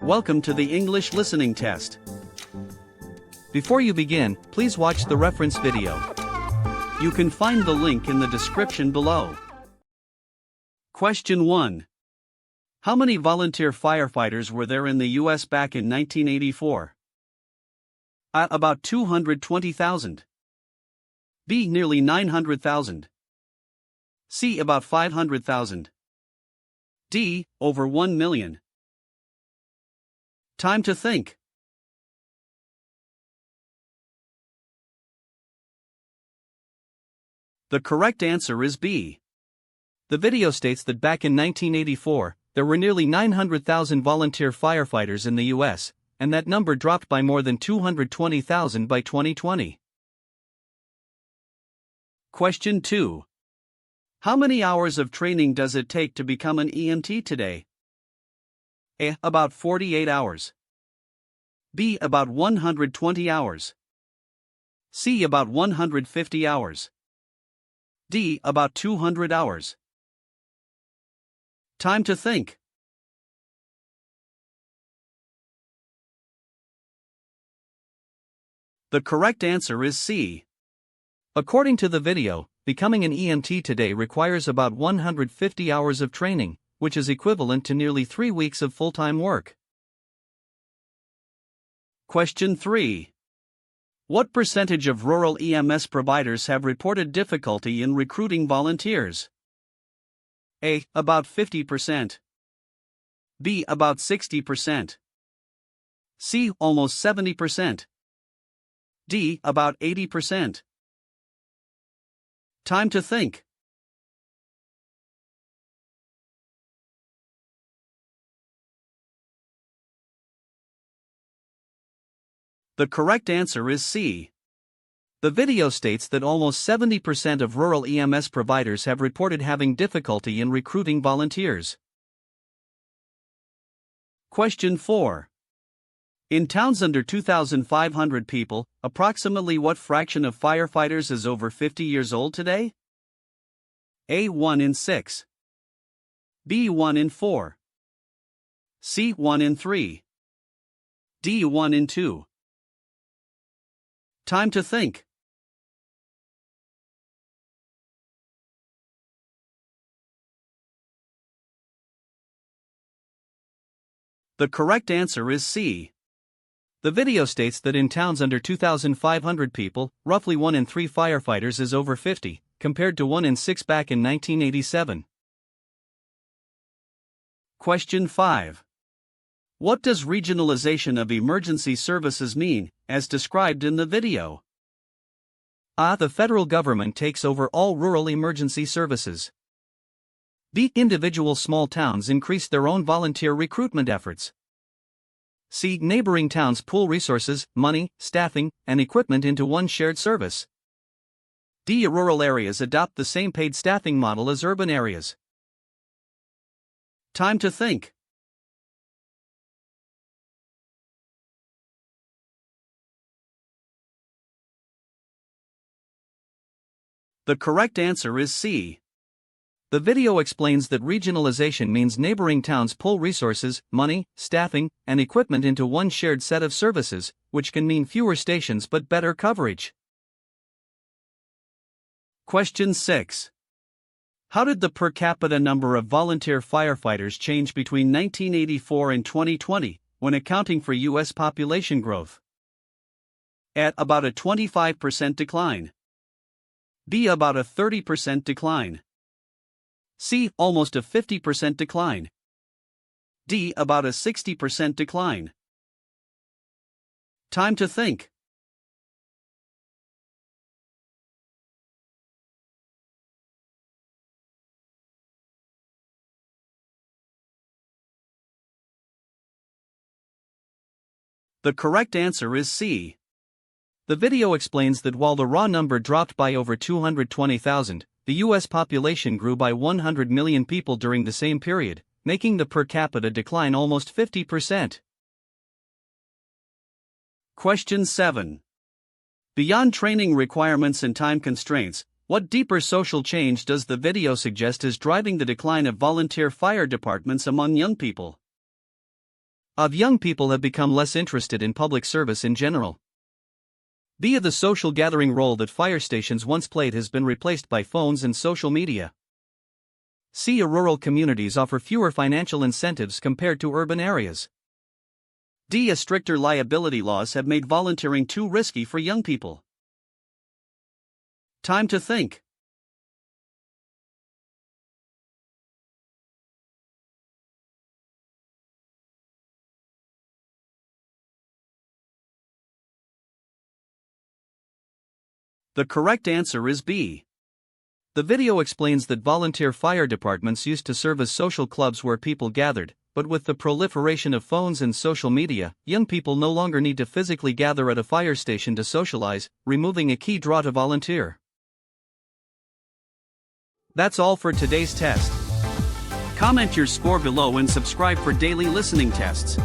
Welcome to the English listening test. Before you begin, please watch the reference video. You can find the link in the description below. Question 1. How many volunteer firefighters were there in the U.S. back in 1984? A. About 220,000. B. Nearly 900,000. C. About 500,000. D. Over 1 million. Time to think. The correct answer is B. The video states that back in 1984, there were nearly 900,000 volunteer firefighters in the U.S., and that number dropped by more than 220,000 by 2020. Question 2. How many hours of training does it take to become an EMT today? A. About 48 hours. B. About 120 hours. C. About 150 hours. D. About 200 hours. Time to think. The correct answer is C. According to the video, becoming an EMT today requires about 150 hours of training, which is equivalent to nearly 3 weeks of full-time work. Question 3. What percentage of rural EMS providers have reported difficulty in recruiting volunteers? A. About 50%. B. About 60%. C. Almost 70%. D. About 80%. Time to think. The correct answer is C. The video states that almost 70% of rural EMS providers have reported having difficulty in recruiting volunteers. Question 4. In towns under 2,500 people, approximately what fraction of firefighters is over 50 years old today? A. 1 in 6. B. 1 in 4. C. 1 in 3. D. 1 in 2. Time to think. The correct answer is C. The video states that in towns under 2,500 people, roughly 1 in 3 firefighters is over 50, compared to 1 in 6 back in 1987. Question 5. What does regionalization of emergency services mean, as described in the video? A. The federal government takes over all rural emergency services. B. Individual small towns increase their own volunteer recruitment efforts. C. Neighboring towns pool resources, money, staffing, and equipment into one shared service. D. Rural areas adopt the same paid staffing model as urban areas. Time to think. The correct answer is C. The video explains that regionalization means neighboring towns pull resources, money, staffing, and equipment into one shared set of services, which can mean fewer stations but better coverage. Question 6. How did the per capita number of volunteer firefighters change between 1984 and 2020, when accounting for U.S. population growth? A. About a 25% decline. B. About a 30% decline. C. Almost a 50% decline. D. About a 60% decline. Time to think. The correct answer is C. The video explains that while the raw number dropped by over 220,000, the U.S. population grew by 100 million people during the same period, making the per capita decline almost 50%. Question 7. Beyond training requirements and time constraints, what deeper social change does the video suggest is driving the decline of volunteer fire departments among young people? Of young people have become less interested in public service in general. B. The social gathering role that fire stations once played has been replaced by phones and social media. C. Rural communities offer fewer financial incentives compared to urban areas. D. Stricter liability laws have made volunteering too risky for young people. Time to think. The correct answer is B. The video explains that volunteer fire departments used to serve as social clubs where people gathered, but with the proliferation of phones and social media, young people no longer need to physically gather at a fire station to socialize, removing a key draw to volunteer. That's all for today's test. Comment your score below and subscribe for daily listening tests.